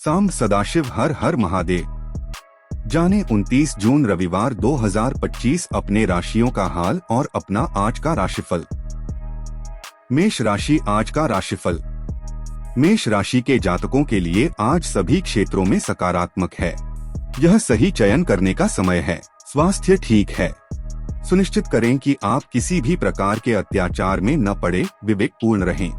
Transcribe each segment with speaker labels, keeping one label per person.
Speaker 1: सांब सदाशिव हर हर महादेव। जाने 29 जून रविवार 2025 अपने राशियों का हाल और अपना आज का राशिफल। मेष राशि आज का राशिफल। मेष राशि के जातकों के लिए आज सभी क्षेत्रों में सकारात्मक है। यह सही चयन करने का समय है। स्वास्थ्य ठीक है। सुनिश्चित करें कि आप किसी भी प्रकार के अत्याचार में न पड़े, विवेकपूर्ण रहें।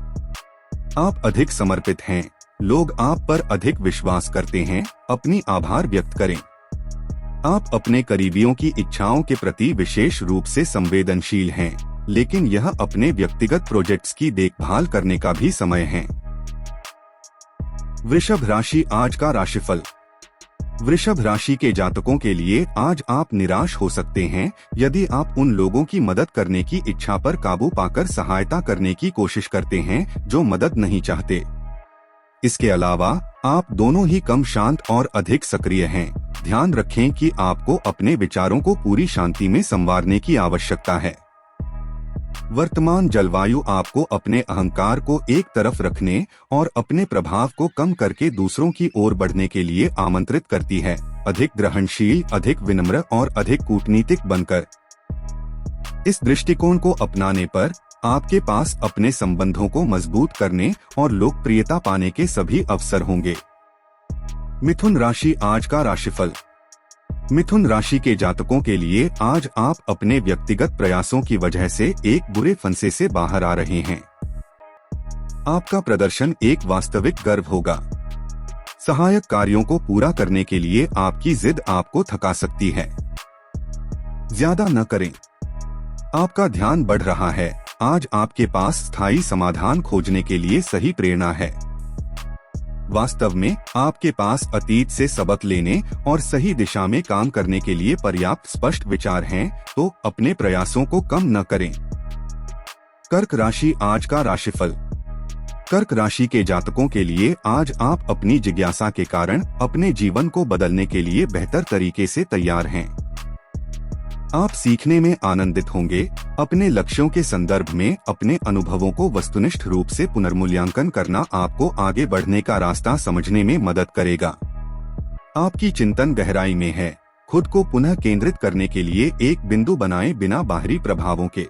Speaker 1: आप अधिक समर्पित हैं। लोग आप पर अधिक विश्वास करते हैं। अपनी आभार व्यक्त करें। आप अपने करीबियों की इच्छाओं के प्रति विशेष रूप से संवेदनशील हैं, लेकिन यह अपने व्यक्तिगत प्रोजेक्ट्स की देखभाल करने का भी समय है। वृषभ राशि आज का राशिफल। वृषभ राशि के जातकों के लिए आज आप निराश हो सकते हैं यदि आप उन लोगों की मदद करने की इच्छा पर काबू पाकर सहायता करने की कोशिश करते हैं जो मदद नहीं चाहते। इसके अलावा आप दोनों ही कम शांत और अधिक सक्रिय हैं। ध्यान रखें कि आपको अपने विचारों को पूरी शांति में संवारने की आवश्यकता है। वर्तमान जलवायु आपको अपने अहंकार को एक तरफ रखने और अपने प्रभाव को कम करके दूसरों की ओर बढ़ने के लिए आमंत्रित करती है। अधिक ग्रहणशील, अधिक विनम्र और अधिक कूटनीतिक बनकर इस दृष्टिकोण को अपनाने पर आपके पास अपने संबंधों को मजबूत करने और लोकप्रियता पाने के सभी अवसर होंगे। मिथुन राशि आज का राशिफल। मिथुन राशि के जातकों के लिए आज आप अपने व्यक्तिगत प्रयासों की वजह से एक बुरे फंसे से बाहर आ रहे हैं। आपका प्रदर्शन एक वास्तविक गर्व होगा। सहायक कार्यों को पूरा करने के लिए आपकी जिद आपको थका सकती है। ज्यादा न करें। आपका ध्यान बढ़ रहा है। आज आपके पास स्थायी समाधान खोजने के लिए सही प्रेरणा है। वास्तव में आपके पास अतीत से सबक लेने और सही दिशा में काम करने के लिए पर्याप्त स्पष्ट विचार हैं, तो अपने प्रयासों को कम न करें। कर्क राशि आज का राशिफल। कर्क राशि के जातकों के लिए आज आप अपनी जिज्ञासा के कारण अपने जीवन को बदलने के लिए बेहतर तरीके से तैयार हैं। आप सीखने में आनंदित होंगे। अपने लक्ष्यों के संदर्भ में अपने अनुभवों को वस्तुनिष्ठ रूप से पुनर्मूल्यांकन करना आपको आगे बढ़ने का रास्ता समझने में मदद करेगा। आपकी चिंतन गहराई में है। खुद को पुनः केंद्रित करने के लिए एक बिंदु बनाएं बिना बाहरी प्रभावों के।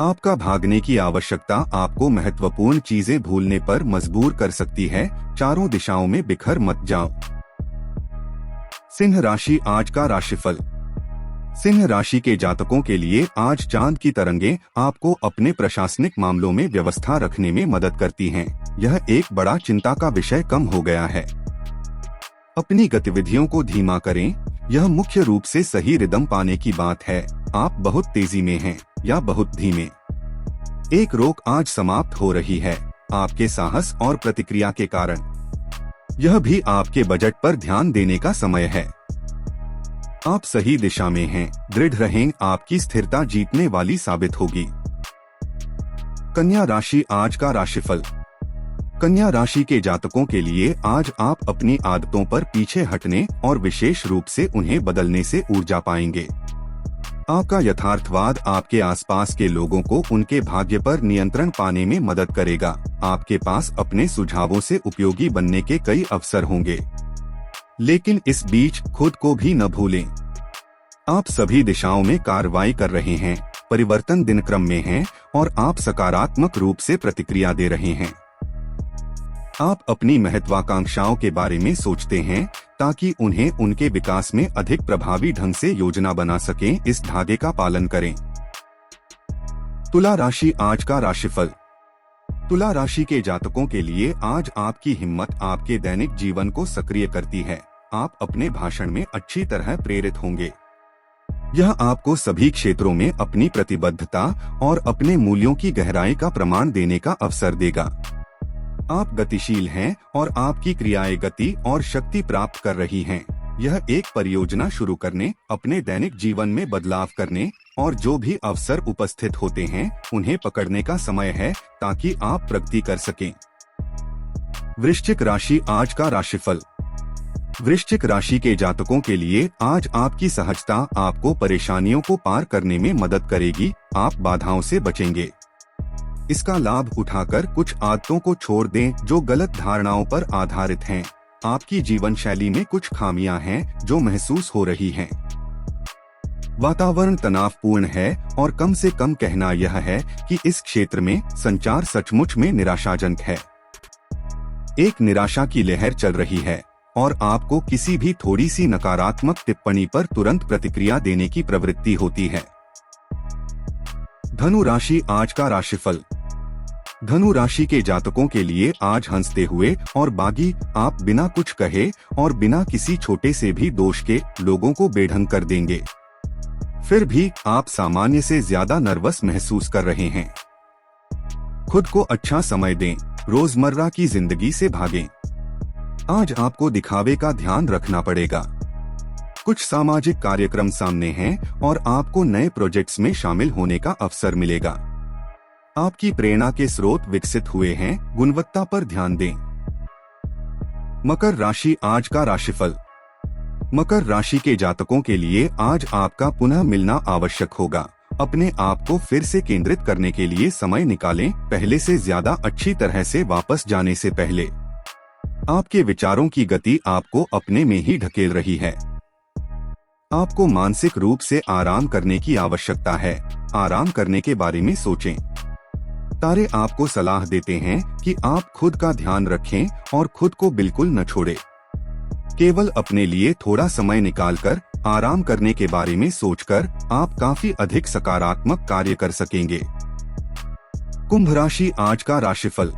Speaker 1: आपका भागने की आवश्यकता आपको महत्वपूर्ण चीजें भूलने पर मजबूर कर सकती है। चारों दिशाओं में बिखर मत जाओ। सिंह राशि आज का राशिफल। सिंह राशि के जातकों के लिए आज चांद की तरंगें आपको अपने प्रशासनिक मामलों में व्यवस्था रखने में मदद करती हैं। यह एक बड़ा चिंता का विषय कम हो गया है। अपनी गतिविधियों को धीमा करें। यह मुख्य रूप से सही रिदम पाने की बात है। आप बहुत तेजी में हैं या बहुत धीमे। एक रोक आज समाप्त हो रही है आपके साहस और प्रतिक्रिया के कारण। यह भी आपके बजट पर ध्यान देने का समय है। आप सही दिशा में हैं। दृढ़ रहें। आपकी स्थिरता जीतने वाली साबित होगी। कन्या राशि आज का राशिफल। कन्या राशि के जातकों के लिए आज आप अपनी आदतों पर पीछे हटने और विशेष रूप से उन्हें बदलने से ऊर्जा पाएंगे। आपका यथार्थवाद आपके आसपास के लोगों को उनके भाग्य पर नियंत्रण पाने में मदद करेगा। आपके पास अपने सुझावों से उपयोगी बनने के कई अवसर होंगे, लेकिन इस बीच खुद को भी न भूलें। आप सभी दिशाओं में कार्रवाई कर रहे हैं। परिवर्तन दिनक्रम में है और आप सकारात्मक रूप से प्रतिक्रिया दे रहे हैं। आप अपनी महत्वाकांक्षाओं के बारे में सोचते हैं ताकि उन्हें उनके विकास में अधिक प्रभावी ढंग से योजना बना सकें। इस धागे का पालन करें। तुला राशि आज का राशिफल। तुला राशि के जातकों के लिए आज आपकी हिम्मत आपके दैनिक जीवन को सक्रिय करती है। आप अपने भाषण में अच्छी तरह प्रेरित होंगे। यह आपको सभी क्षेत्रों में अपनी प्रतिबद्धता और अपने मूल्यों की गहराई का प्रमाण देने का अवसर देगा। आप गतिशील हैं और आपकी क्रियाएं गति और शक्ति प्राप्त कर रही हैं। यह एक परियोजना शुरू करने, अपने दैनिक जीवन में बदलाव करने और जो भी अवसर उपस्थित होते हैं उन्हें पकड़ने का समय है ताकि आप प्रगति कर सकें। वृश्चिक राशि आज का राशिफल। वृश्चिक राशि के जातकों के लिए आज आपकी सहजता आपको परेशानियों को पार करने में मदद करेगी। आप बाधाओं से बचेंगे। इसका लाभ उठाकर कुछ आदतों को छोड़ दें जो गलत धारणाओं पर आधारित हैं। आपकी जीवन शैली में कुछ खामियां हैं जो महसूस हो रही हैं। वातावरण तनावपूर्ण है और कम से कम कहना यह है कि इस क्षेत्र में संचार सचमुच में निराशाजनक है। एक निराशा की लहर चल रही है और आपको किसी भी थोड़ी सी नकारात्मक टिप्पणी पर तुरंत प्रतिक्रिया देने की प्रवृत्ति होती है। धनु राशि आज का राशिफल। धनु राशि के जातकों के लिए आज हंसते हुए और बागी आप बिना कुछ कहे और बिना किसी छोटे से भी दोष के लोगों को बेढंग कर देंगे। फिर भी आप सामान्य से ज्यादा नर्वस महसूस कर रहे हैं। खुद को अच्छा समय दें, रोजमर्रा की जिंदगी से भागें। आज आपको दिखावे का ध्यान रखना पड़ेगा। कुछ सामाजिक कार्यक्रम सामने हैं और आपको नए प्रोजेक्ट्स में शामिल होने का अवसर मिलेगा। आपकी प्रेरणा के स्रोत विकसित हुए हैं, गुणवत्ता पर ध्यान दें। मकर राशि आज का राशिफल। मकर राशि के जातकों के लिए आज आपका पुनः मिलना आवश्यक होगा। अपने आप को फिर से केंद्रित करने के लिए समय निकालें, पहले से ज्यादा अच्छी तरह से वापस जाने से पहले। आपके विचारों की गति आपको अपने में ही ढकेल रही है। आपको मानसिक रूप से आराम करने की आवश्यकता है। आराम करने के बारे में सोचें। तारे आपको सलाह देते हैं कि आप खुद का ध्यान रखें और खुद को बिल्कुल न छोड़ें। केवल अपने लिए थोड़ा समय निकालकर आराम करने के बारे में सोचकर आप काफी अधिक सकारात्मक कार्य कर सकेंगे। कुंभ राशि आज का राशिफल।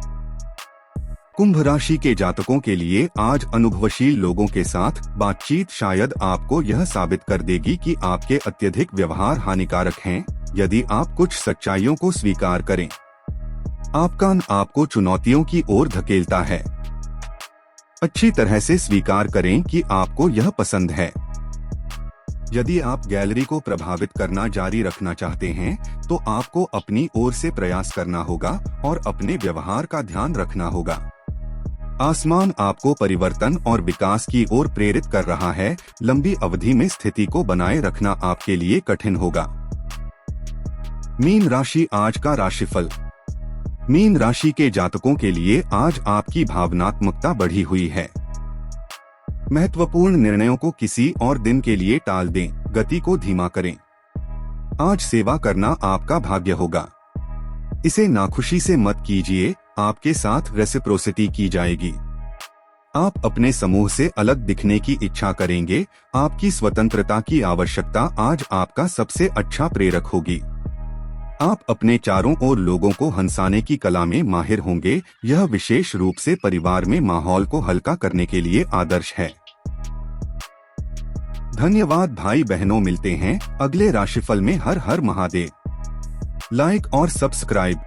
Speaker 1: कुंभ राशि के जातकों के लिए आज अनुभवशील लोगों के साथ बातचीत शायद आपको यह साबित कर देगी कि आपके अत्यधिक व्यवहार हानिकारक हैं। यदि आप कुछ सच्चाइयों को स्वीकार करें, आपका आपको चुनौतियों की ओर धकेलता है। अच्छी तरह से स्वीकार करें कि आपको यह पसंद है। यदि आप गैलरी को प्रभावित करना जारी रखना चाहते हैं, तो आपको अपनी ओर से प्रयास करना होगा और अपने व्यवहार का ध्यान रखना होगा। आसमान आपको परिवर्तन और विकास की ओर प्रेरित कर रहा है। लंबी अवधि में स्थिति को बनाए रखना आपके लिए कठिन होगा। मीन राशि आज का राशिफल। मीन राशि के जातकों के लिए आज आपकी भावनात्मकता बढ़ी हुई है। महत्वपूर्ण निर्णयों को किसी और दिन के लिए टाल दें, गति को धीमा करें। आज सेवा करना आपका भाग्य होगा। इसे नाखुशी से मत कीजिए, आपके साथ रेसिप्रोसिटी की जाएगी। आप अपने समूह से अलग दिखने की इच्छा करेंगे। आपकी स्वतंत्रता की आवश्यकता आज आपका सबसे अच्छा प्रेरक होगी। आप अपने चारों ओर लोगों को हंसाने की कला में माहिर होंगे। यह विशेष रूप से परिवार में माहौल को हल्का करने के लिए आदर्श है। धन्यवाद भाई बहनों, मिलते हैं अगले राशिफल में। हर हर महादेव। लाइक और सब्सक्राइब।